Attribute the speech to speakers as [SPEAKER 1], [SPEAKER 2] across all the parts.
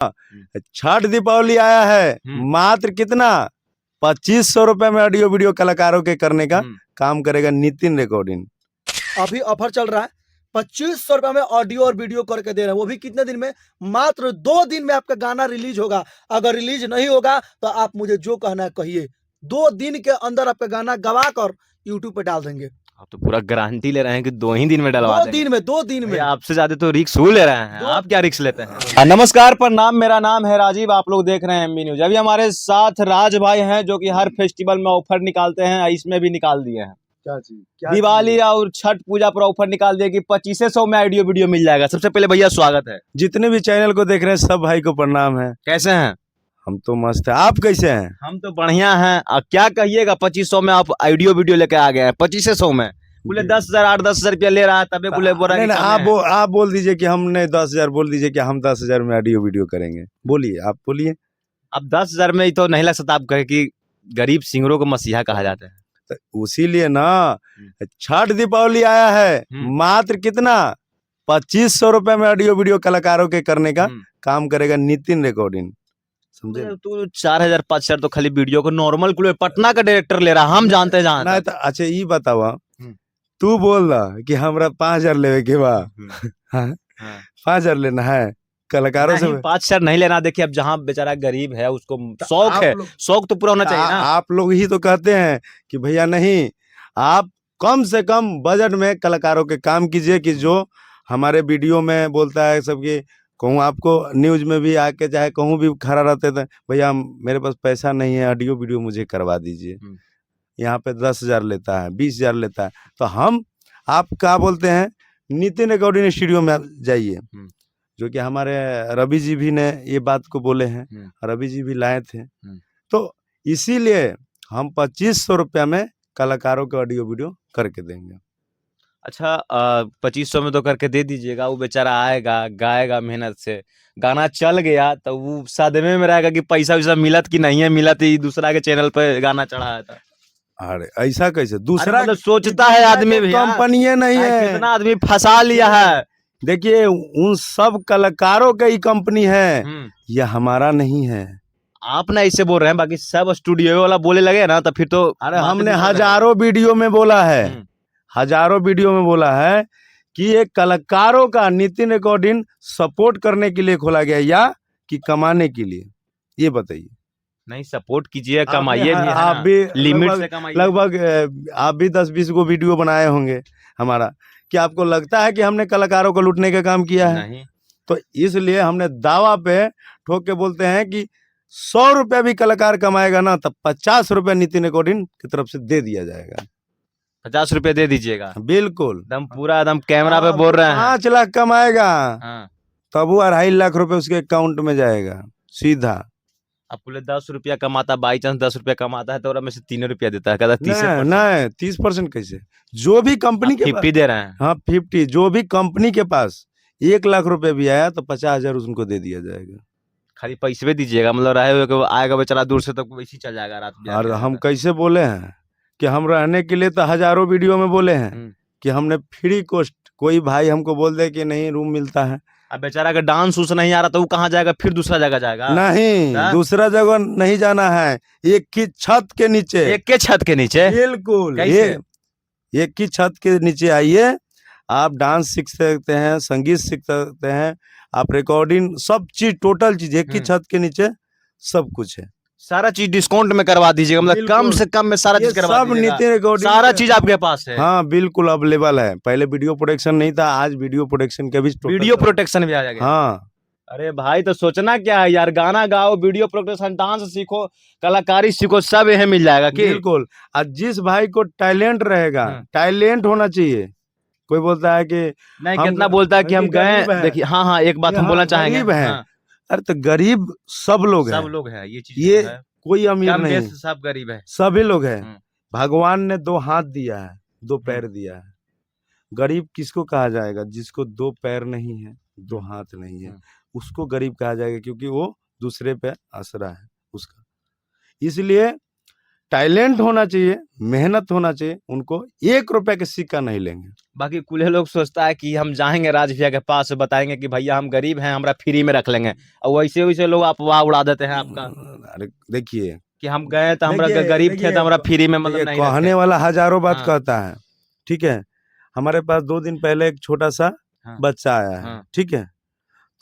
[SPEAKER 1] छठ दीपावली आया है, मात्र कितना 2500 रुपए में ऑडियो वीडियो कलाकारों के करने का काम करेगा नितिन रिकॉर्डिंग।
[SPEAKER 2] अभी ऑफर चल रहा है, 2500 रुपए में ऑडियो और वीडियो करके दे रहे हैं, वो भी कितने दिन में? मात्र 2 दिन में आपका गाना रिलीज होगा। अगर रिलीज नहीं होगा तो आप मुझे जो कहना है कहिए, 2 दिन के अंदर आपका गाना गवा कर यूट्यूब पे डाल देंगे।
[SPEAKER 3] आप तो पूरा गारंटी ले रहे हैं कि 2 ही दिन में डलवा देंगे।
[SPEAKER 2] 2 दिन में।
[SPEAKER 3] आपसे ज्यादा तो रिक्स वो ले रहे हैं, आप क्या रिक्स लेते हैं? नमस्कार, प्रणाम, मेरा नाम है राजीव, आप लोग देख रहे हैं एमबी न्यूज। अभी हमारे साथ राज भाई हैं जो कि हर फेस्टिवल में ऑफर निकालते हैं, इसमें भी निकाल दिए हैं।
[SPEAKER 2] क्या
[SPEAKER 3] दिवाली और छठ पूजा पर ऑफर निकाल दिया कि 2500 में ऑडियो वीडियो मिल जाएगा। सबसे पहले भैया स्वागत है।
[SPEAKER 1] जितने भी चैनल को देख रहे हैं सब भाई को प्रणाम है।
[SPEAKER 3] कैसे हैं?
[SPEAKER 1] हम तो मस्त है, आप कैसे हैं?
[SPEAKER 3] हम तो बढ़िया हैं। क्या कहिएगा, 2500 में आप ऑडियो वीडियो लेके आ गए हैं। 2500 में बोले 10,000 8-10,000 रुपया ले रहा है, तबे बोले बोला
[SPEAKER 1] नहीं, आप बोल दीजिए कि हमने 10,000 बोल दीजिए कि हम 10,000 में ऑडियो वीडियो करेंगे। बोलिए, आप बोलिए।
[SPEAKER 3] अब 10,000 में ही तो नहीं लग सकता। आप कहे कि गरीब सिंगरों को मसीहा कहा जाता है,
[SPEAKER 1] तो उसीलिए ना छठ दीपावली आया है, मात्र कितना 2500 रुपए में ऑडियो वीडियो कलाकारों के करने का काम करेगा नितिन रिकॉर्डिंग। समझे?
[SPEAKER 3] तो 4,000 5,000 तो खाली वीडियो को नॉर्मल पटना का डायरेक्टर ले रहा, हम जानते हैं जहाँ
[SPEAKER 1] नहीं तो अच्छा ये बतावा, तू बोल रहा कि हमरा 5,000 लेवे के बा, 5,000 लेना है कलाकारों से।
[SPEAKER 3] 5,000 नहीं लेना। देखिए, अब जहाँ बेचारा गरीब है उसको शौक है, शौक तो पूरा होना चाहिए ना।
[SPEAKER 1] आप लोग ही तो कहते हैं कि भैया नहीं, आप कम से कम बजट में कलाकारों के काम कीजिए कि जो हमारे वीडियो में बोलता है सबके। कहूँ आपको न्यूज में भी आके चाहे कहूँ भी खड़ा रहते थे, भैया मेरे पास पैसा नहीं है, ऑडियो वीडियो मुझे करवा दीजिए। यहाँ पे 10,000 लेता है, 20,000 लेता है, तो हम आप क्या बोलते हैं, नितिन रिकॉर्डिंग स्टूडियो में जाइए, जो कि हमारे रवि जी भी ने ये बात को बोले हैं, रवि जी भी लाए थे। तो इसीलिए हम 2500 रुपया में कलाकारों के ऑडियो वीडियो करके देंगे।
[SPEAKER 3] अच्छा, 2500 में तो करके दे दीजिएगा। वो बेचारा आएगा, गाएगा मेहनत से, गाना चल गया तो वो सदमे में रहेगा कि पैसा वैसा मिलत कि नहीं है, मिलत ही दूसरा के चैनल पे गाना चढ़ाया था।
[SPEAKER 1] अरे ऐसा कैसे? दूसरा
[SPEAKER 3] मतलब सोचता है आदमी भी,
[SPEAKER 1] कंपनी नहीं है,
[SPEAKER 3] कितना आदमी फंसा लिया है।
[SPEAKER 1] देखिए उन सब कलाकारों का ही कंपनी है, यह हमारा नहीं है।
[SPEAKER 3] आप ना ऐसे बोल रहे हैं, बाकी सब स्टूडियो वाला बोले लगे ना तो फिर तो।
[SPEAKER 1] अरे हमने हजारों वीडियो में बोला है, हजारों वीडियो में बोला है कि ये कलाकारों का नितिन रिकॉर्डिंग सपोर्ट करने के लिए खोला गया या कि कमाने के लिए, ये बताइए।
[SPEAKER 3] नहीं, सपोर्ट कीजिए, कमाइए भी,
[SPEAKER 1] आप भी
[SPEAKER 3] लिमिट से कमाइए।
[SPEAKER 1] लगभग आप भी 10-20 को वीडियो बनाए होंगे हमारा। क्या आपको लगता है कि हमने कलाकारों को लूटने का काम किया है?
[SPEAKER 3] नहीं।
[SPEAKER 1] तो इसलिए हमने दावा पे ठोक के बोलते हैं कि 100 रुपया भी कलाकार कमाएगा ना, तब 50 रुपया नितिन रिकॉर्डिंग की तरफ से दे दिया जाएगा।
[SPEAKER 3] 50 रुपए दे दीजिएगा,
[SPEAKER 1] बिल्कुल
[SPEAKER 3] एकदम पूरा एकदम कैमरा पे बोल रहे हैं।
[SPEAKER 1] 5 लाख कमाएगा तब वो 2.5 लाख रुपए उसके अकाउंट में जाएगा सीधा।
[SPEAKER 3] अब बोले 10 रुपया कमाता, बाई चांस 10 रुपया कमाता है तो और में से 3 रुपया देता है, कहता 30%।
[SPEAKER 1] नहीं 30% कैसे? जो भी कंपनी के
[SPEAKER 3] 50 दे रहे हैं।
[SPEAKER 1] हाँ 50, जो भी कंपनी के पास 1 लाख रुपए भी आया तो 50,000 उनको दे दिया जाएगा।
[SPEAKER 3] खाली पैसे भी दीजिएगा, मतलब रहे आएगा बेचारा दूर से तो वैसे चल जाएगा रात में।
[SPEAKER 1] और हम कैसे बोले हैं कि हम रहने के लिए तो हजारों वीडियो में बोले हैं कि हमने फ्री कॉस्ट, कोई भाई हमको बोल दे कि नहीं रूम मिलता है।
[SPEAKER 3] अब बेचारा का डांस उस नहीं आ रहा तो वो कहाँ जाएगा, फिर दूसरा जगह जाएगा?
[SPEAKER 1] नहीं, दूसरा जगह नहीं जाना है, एक की छत के नीचे।
[SPEAKER 3] एक के छत के नीचे?
[SPEAKER 1] बिल्कुल, एक की छत के नीचे आइए, आप डांस सीख सकते हैं, संगीत सीख सकते हैं, आप रिकॉर्डिंग, सब चीज, टोटल चीज एक ही छत के नीचे सब कुछ है।
[SPEAKER 3] सारा चीज डिस्काउंट में करवा दीजिएगा, मतलब कम से कम में सारा चीज करवा दीजिएगा।
[SPEAKER 1] नितिन रिकॉर्डिंग
[SPEAKER 3] सारा चीज आपके पास है?
[SPEAKER 1] हाँ बिल्कुल अवेलेबल है। पहले वीडियो प्रोटेक्शन नहीं था, आज वीडियो प्रोटेक्शन का भी
[SPEAKER 3] वीडियो प्रोटेक्शन भी आ जाएगा।
[SPEAKER 1] हाँ
[SPEAKER 3] अरे भाई, तो सोचना क्या है यार, गाना गाओ, वीडियो प्रोटेक्शन, डांस सीखो, कलाकारी सीखो, सब यह मिल जाएगा।
[SPEAKER 1] बिल्कुल। और जिस भाई को टैलेंट रहेगा, टैलेंट होना चाहिए। कोई बोलता है कि
[SPEAKER 3] नहीं, कितना बोलता है कि हम गए, देखिए हाँ एक बात हम बोलना चाहेंगे।
[SPEAKER 1] अरे तो गरीब सब लोग हैं,
[SPEAKER 3] सब लोग हैं, ये चीज
[SPEAKER 1] ये कोई अमीर नहीं,
[SPEAKER 3] सब गरीब है,
[SPEAKER 1] सभी लोग हैं। भगवान ने 2 हाथ दिया है, 2 पैर दिया है। गरीब किसको कहा जाएगा? जिसको 2 पैर नहीं है, 2 हाथ नहीं है, उसको गरीब कहा जाएगा, क्योंकि वो दूसरे पे आसरा है उसका। इसलिए टैलेंट होना चाहिए, मेहनत होना चाहिए, उनको 1 रुपए का सिक्का नहीं लेंगे।
[SPEAKER 3] बाकी कुल लोग सोचता है कि हम जाएंगे राज भैया के पास, बताएंगे कि भैया हम गरीब हैं, हमरा फ्री में रख लेंगे, और वैसे वैसे लोग अफवाह उड़ा देते हैं आपका
[SPEAKER 1] अरे देखिए,
[SPEAKER 3] कि हम गए तो हमरा
[SPEAKER 1] देखिए,
[SPEAKER 3] गरीब थे
[SPEAKER 1] देखिए,
[SPEAKER 3] तो हमरा फ्री में
[SPEAKER 1] देखिए,
[SPEAKER 3] मतलब नहीं
[SPEAKER 1] कहने
[SPEAKER 3] रखे।
[SPEAKER 1] वाला हजारों बात
[SPEAKER 3] हाँ।
[SPEAKER 1] कहता है, ठीक है। हमारे पास 2 दिन पहले एक छोटा सा
[SPEAKER 3] हाँ।
[SPEAKER 1] बच्चा आया है,
[SPEAKER 3] हाँ।
[SPEAKER 1] ठीक है।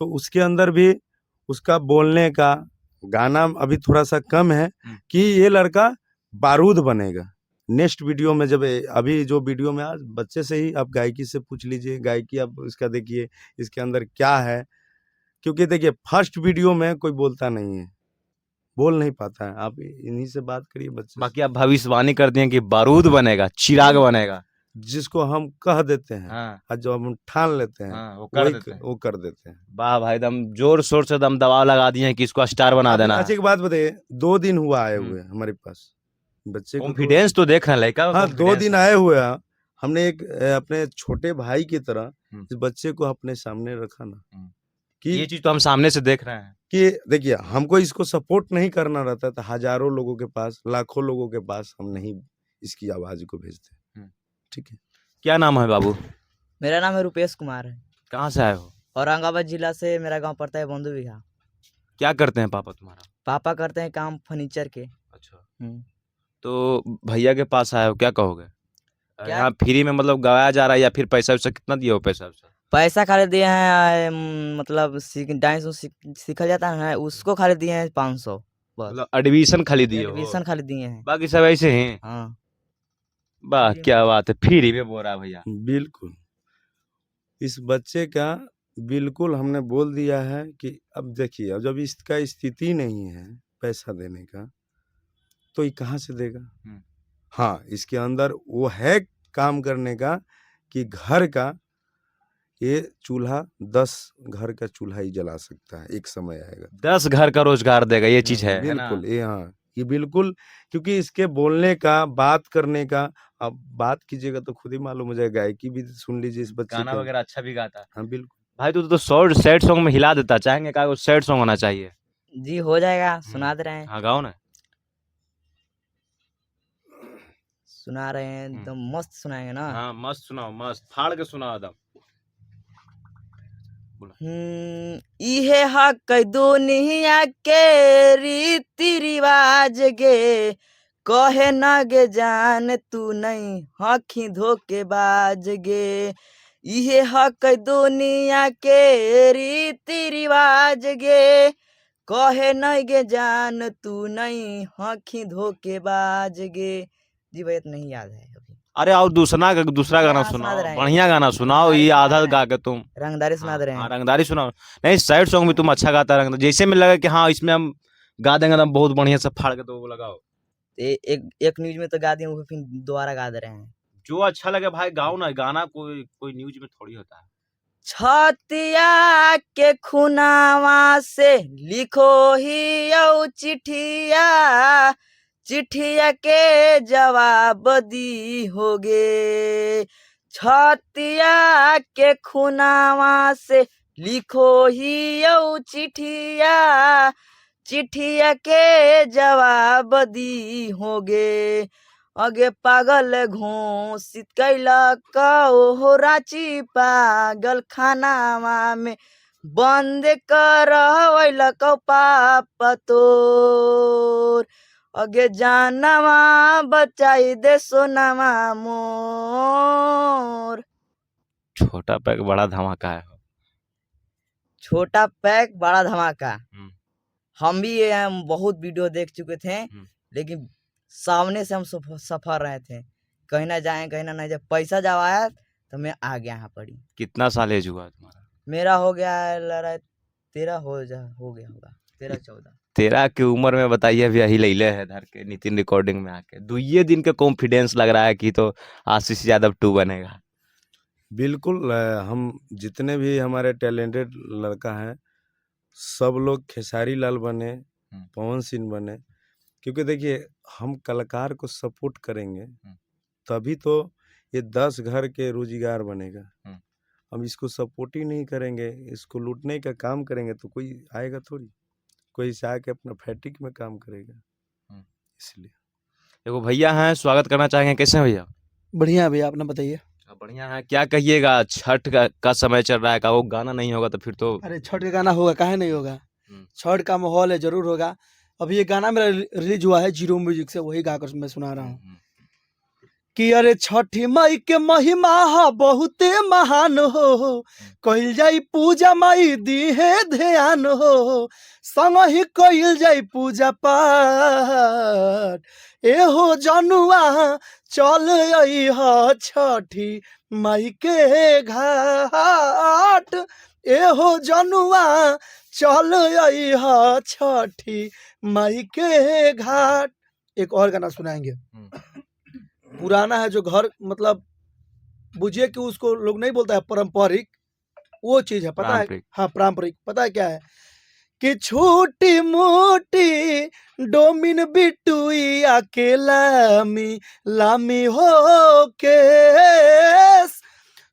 [SPEAKER 1] तो उसके अंदर भी उसका बोलने का गाना अभी थोड़ा सा कम है कि ये लड़का बारूद बनेगा। नेक्स्ट वीडियो में जब अभी जो वीडियो में आज बच्चे से ही आप गायकी से पूछ लीजिए, गायकी आप इसका देखिए, इसके अंदर क्या है। क्योंकि देखिए फर्स्ट वीडियो में कोई बोलता नहीं है, बोल नहीं पाता है, आप इन्हीं से बात करिए बच्चे से।
[SPEAKER 3] बाकी आप भविष्यवाणी कर दिए कि बारूद बनेगा, चिराग बनेगा।
[SPEAKER 1] जिसको हम कह देते हैं
[SPEAKER 3] हाँ।
[SPEAKER 1] और जो हम ठान लेते हैं,
[SPEAKER 3] हाँ, वो कर देते हैं।
[SPEAKER 1] वो कर देते हैं।
[SPEAKER 3] वाह भाई, एकदम जोर शोर से एकदम दबाव लगा दिए हैं कि इसको स्टार बना
[SPEAKER 1] आप
[SPEAKER 3] देना
[SPEAKER 1] अच्छा
[SPEAKER 3] है।
[SPEAKER 1] एक बात बताइए, 2 दिन हुआ आए हुए हमारे पास बच्चे को
[SPEAKER 3] कॉन्फिडेंस तो देख रहे हैं लड़का का,
[SPEAKER 1] हाँ 2
[SPEAKER 3] confidence
[SPEAKER 1] दिन
[SPEAKER 3] है।
[SPEAKER 1] आए हुए हैं। हमने एक अपने छोटे भाई की तरह
[SPEAKER 3] हम्म।
[SPEAKER 1] इस बच्चे को अपने सामने रखा ना
[SPEAKER 3] ये
[SPEAKER 1] कि
[SPEAKER 3] चीज तो हम सामने से देख रहे हैं।
[SPEAKER 1] देखिए हमको इसको सपोर्ट नहीं करना रहता तो हजारों लोगों के पास, लाखों लोगों के पास हम नहीं इसकी आवाज को भेजते। ठीक है।
[SPEAKER 3] क्या नाम है बाबू?
[SPEAKER 4] मेरा नाम है रुपेश कुमार है।
[SPEAKER 3] कहाँ से आए हो?
[SPEAKER 4] औरंगाबाद जिला से मेरा गांव पड़ता है बंधु बिघा।
[SPEAKER 3] क्या करते हैं पापा तुम्हारा?
[SPEAKER 4] पापा करते हैं काम फर्नीचर के।
[SPEAKER 3] अच्छा,
[SPEAKER 4] हम्म।
[SPEAKER 3] तो भैया के पास आए हो, क्या कहोगे?
[SPEAKER 4] क्या?
[SPEAKER 3] यहाँ फ्री में मतलब गवाया जा रहा है या फिर पैसा वैसा कितना दिए हो? पैसा वैसा
[SPEAKER 4] पैसा खाली दिए हैं मतलब डांस सीखा जाता है उसको खाली दिए हैं 500 बस।
[SPEAKER 3] मतलब एडमिशन खाली दिए हो?
[SPEAKER 4] एडमिशन खाली दिए हैं।
[SPEAKER 3] बाकी सब ऐसे हैं।
[SPEAKER 4] हाँ।
[SPEAKER 3] वाह
[SPEAKER 4] फ्री में।
[SPEAKER 3] क्या बात है, फ्री में बोल रहा है भैया।
[SPEAKER 1] बिल्कुल, इस बच्चे का बिल्कुल हमने बोल दिया है कि अब देखिए, अब जब इसका स्थिति नहीं है पैसा देने का तो ये कहाँ से देगा। हाँ, इसके अंदर वो है काम करने का कि घर का ये चूल्हा 10 घर का चूल्हा ही जला सकता है, एक समय आएगा।
[SPEAKER 3] 10 घर का रोजगार देगा, ये चीज है ना?
[SPEAKER 1] बिल्कुल, ये हाँ, ये बिल्कुल, क्योंकि इसके बोलने का, बात करने का, अब बात कीजिएगा तो खुद ही मालूम हो जाएगा। गायकी भी सुन लीजिए इस बच्चे
[SPEAKER 3] गाना
[SPEAKER 1] का।
[SPEAKER 3] वगैरह अच्छा भी गाता है।
[SPEAKER 1] हाँ बिल्कुल।
[SPEAKER 3] भाई तू तो शॉर्ट सैड सॉन्ग में हिला देता, चाहेंगे क्या सैड सॉन्ग होना चाहिए?
[SPEAKER 4] जी हो जाएगा, सुना दे रहे हैं।
[SPEAKER 3] हाँ गाओ ना।
[SPEAKER 4] सुना रहे हैं एकदम मस्त सुनाएंगे ना।
[SPEAKER 3] हाँ मस्त सुनाओ, मस्त फाड़ के सुनाओ एकदम।
[SPEAKER 4] इहे हक दुनिया के रीति रिवाज गे, कहे न गे जान तू नहीं हखी धोखेबाज गे। इहे हक दुनिया के रीति रिवाज गे, कहे न गे जान तू नहीं हखी धोखेबाज गे। जी भैया तो नहीं याद है अभी।
[SPEAKER 3] अरे और दूसरा गाना
[SPEAKER 4] हाँ, सुना
[SPEAKER 3] सुनाओ,
[SPEAKER 4] दे रहे हैं।
[SPEAKER 3] बढ़िया गाना सुनाओ,
[SPEAKER 4] रंगदारी
[SPEAKER 3] ये
[SPEAKER 4] सुना
[SPEAKER 3] आधा
[SPEAKER 4] दे रहे
[SPEAKER 3] गा
[SPEAKER 4] हैं।
[SPEAKER 3] के तुम।
[SPEAKER 4] रंगदारी सुना दे रहे
[SPEAKER 3] हाँ
[SPEAKER 4] हैं।
[SPEAKER 3] रंगदारी सुनाओ। नहीं सैड सॉन्ग भी तुम अच्छा गाता है, रंगदारी जैसे में लगा कि हाँ इसमें हम गा देंगे तो बहुत बढ़िया से फाड़ के तो वो लगाओ।
[SPEAKER 4] एक न्यूज में तो गा दिए वो फिर दोबारा गा दे रहे हैं।
[SPEAKER 3] जो अच्छा लगे भाई गाओ ना, गाना कोई कोई न्यूज में थोड़ी होता है।
[SPEAKER 4] छतिया के खुनावा से लिखो ही औ चिठिया, चिठिया के जवाब दी होगे। छतिया के खुनावा से लिखो ही औ चिठिया, चिठिया के जवाब दी होगे। अगे पागल घोषित कैला कहो रांची पागल खानावा में बंद करवैल कौ पाप तोर। अगे जानवा बचाई दे सोनावा मोर।
[SPEAKER 3] छोटा पैक बड़ा धमाका है।
[SPEAKER 4] छोटा पैक बड़ा धमाका। हम भी हम बहुत वीडियो देख चुके थे, लेकिन सामने से हम सफर रहे थे, कहीं ना जाए कहीं ना नहीं जाए। पैसा जब आया तो मैं आ गया यहाँ पर ही।
[SPEAKER 3] कितना साल एज हुआ तुम्हारा?
[SPEAKER 4] मेरा हो गया 13 हो गया होगा, 13-14।
[SPEAKER 3] 13 की उम्र में बताइए अभी यही लैले है धर के नितिन रिकॉर्डिंग में आके। 2 दिन का कॉन्फिडेंस लग रहा है कि तो आशीष यादव 2 बनेगा।
[SPEAKER 1] बिल्कुल, हम जितने भी हमारे टैलेंटेड लड़का हैं सब लोग खेसारी लाल बने, पवन सिंह बने। क्योंकि देखिए हम कलाकार को सपोर्ट करेंगे तभी तो ये 10 घर के रोजगार बनेगा। हम इसको सपोर्ट ही नहीं करेंगे, इसको लूटने का काम करेंगे तो कोई आएगा थोड़ी, कोई से आके अपना फैक्ट्री में काम करेगा। इसलिए
[SPEAKER 3] देखो भैया हैं, स्वागत करना चाहेंगे, कैसे हैं भैया?
[SPEAKER 2] बढ़िया है भैया, अपना बताइए।
[SPEAKER 3] बढ़िया है। क्या कहिएगा, छठ का समय चल रहा है, का वो गाना नहीं होगा तो फिर तो
[SPEAKER 2] अरे छठ का गाना होगा, काहे नहीं होगा।
[SPEAKER 3] हम्म,
[SPEAKER 2] छठ का माहौल है, जरूर होगा। अभी ये गाना मेरा रिलीज हुआ है जीरो म्यूजिक से, वही गाकर मैं सुना रहा हूँ कि अरे छठी माई के महिमा हा बहुते महान हो, कइल जाई पूजा माई दी है ध्यान हो, संग ही कइल जाई पूजा पाठ। एहो जनुआ चल आई हा छठी माई के घाट, एहो जनुआ चल आई हा छठी माई के घाट। एक और गाना सुनाएंगे, पुराना है, जो घर मतलब बुझिए कि उसको लोग नहीं बोलता है पारंपरिक, वो चीज है, पता है।
[SPEAKER 3] पारंपरिक।
[SPEAKER 2] हाँ पारंपरिक, पता है क्या है कि छोटी मोटी डोमिन बिटुइया के लामी लामी हो के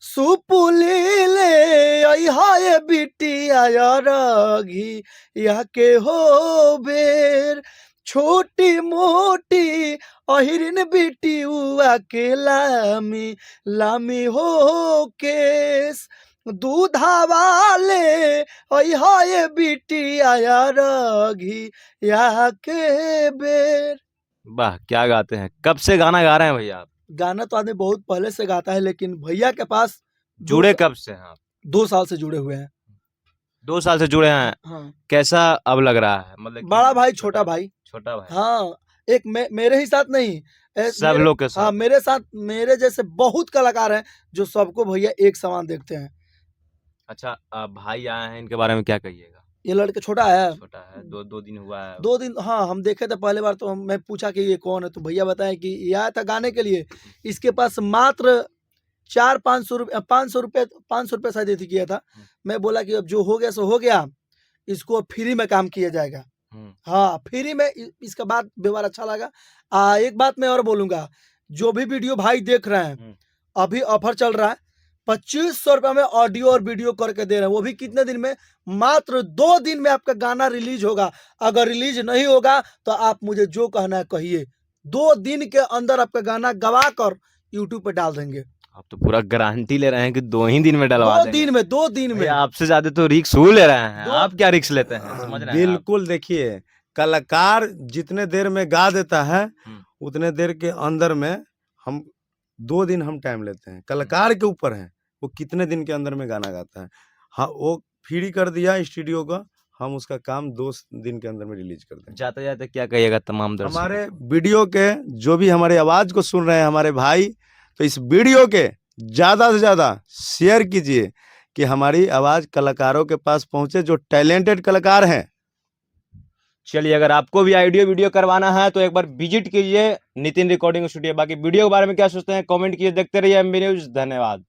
[SPEAKER 2] सुपुली ले आई हाय बिटिया रघी या के हो बेर, छोटी मोटी अहिरिन बिटी हुआ के लामी लामी हो केस, दूधा वाले हाय बिटी आया रघी या के बेर।
[SPEAKER 3] वाह, क्या गाते हैं। कब से गाना गा रहे हैं भैया आप?
[SPEAKER 2] गाना तो आदमी बहुत पहले से गाता है, लेकिन भैया के पास
[SPEAKER 3] जुड़े कब से हैं आप?
[SPEAKER 2] 2 साल से जुड़े हुए हैं।
[SPEAKER 3] 2 साल से जुड़े हैं।
[SPEAKER 2] हाँ,
[SPEAKER 3] कैसा अब लग रहा है, मतलब कि
[SPEAKER 2] बड़ा भाई छोटा भाई।
[SPEAKER 3] छोटा भाई
[SPEAKER 2] हाँ, एक मेरे ही साथ नहीं,
[SPEAKER 3] सब लोग के साथ।
[SPEAKER 2] हाँ मेरे साथ, मेरे जैसे बहुत कलाकार हैं जो सबको भैया एक समान देखते हैं।
[SPEAKER 3] अच्छा, भाई आए हैं, इनके बारे में क्या कहिएगा?
[SPEAKER 2] ये लड़के छोटा है,
[SPEAKER 3] छोटा है, दो दिन हुआ है।
[SPEAKER 2] 2 दिन, हाँ हम देखे थे पहले बार, तो मैं पूछा कि ये कौन है, तो भैया बताए कि ये आया था गाने के लिए। इसके पास मात्र 500 रुपये शायद ये किया था। मैं बोला कि अब जो हो गया सो हो गया, इसको फ्री में काम किया जाएगा। हाँ फ्री में, इसका बात व्यवहार अच्छा लगा। एक बात मैं और बोलूंगा, जो भी वीडियो भाई देख रहे हैं, अभी ऑफर चल रहा है, 2500 रुपये में ऑडियो और वीडियो करके दे रहे हैं, वो भी कितने दिन में, मात्र 2 दिन में आपका गाना रिलीज होगा। अगर रिलीज नहीं होगा तो आप मुझे जो कहना है कहिए, 2 दिन के अंदर आपका गाना गवा कर यूट्यूब पे डाल देंगे।
[SPEAKER 3] आप तो पूरा गारंटी ले रहे हैं कि 2 ही दिन में डलवा
[SPEAKER 2] 2
[SPEAKER 3] देंगे।
[SPEAKER 2] दिन में, 2 दिन में।
[SPEAKER 3] भैया, आपसे ज्यादा तो रिक्स वो ले रहे हैं।
[SPEAKER 2] दो-
[SPEAKER 3] आप क्या रिक्स लेते हैं, समझ रहे हैं आप?
[SPEAKER 1] बिल्कुल, देखिए कलाकार जितने देर में गा देता है उतने देर के अंदर में हम 2 दिन हम टाइम लेते हैं। कलाकार के ऊपर है वो कितने दिन के अंदर में गाना गाता है। हाँ, वो फ्री कर दिया स्टूडियो का, हम उसका काम 2 दिन के अंदर में रिलीज कर देंगे।
[SPEAKER 3] जाते जाते क्या कहिएगा तमाम दर्शकों?
[SPEAKER 1] हमारे वीडियो के जो भी हमारे आवाज को सुन रहे हैं हमारे भाई, तो इस वीडियो के ज्यादा से ज्यादा शेयर कीजिए कि हमारी आवाज कलाकारों के पास पहुंचे, जो टैलेंटेड कलाकार हैं।
[SPEAKER 3] चलिए, अगर आपको भी ऑडियो वीडियो करवाना है तो एक बार विजिट कीजिए नितिन रिकॉर्डिंग स्टूडियो। बाकी वीडियो के बारे में क्या सोचते हैं कमेंट कीजिए। देखते रहिए एमबी न्यूज। धन्यवाद।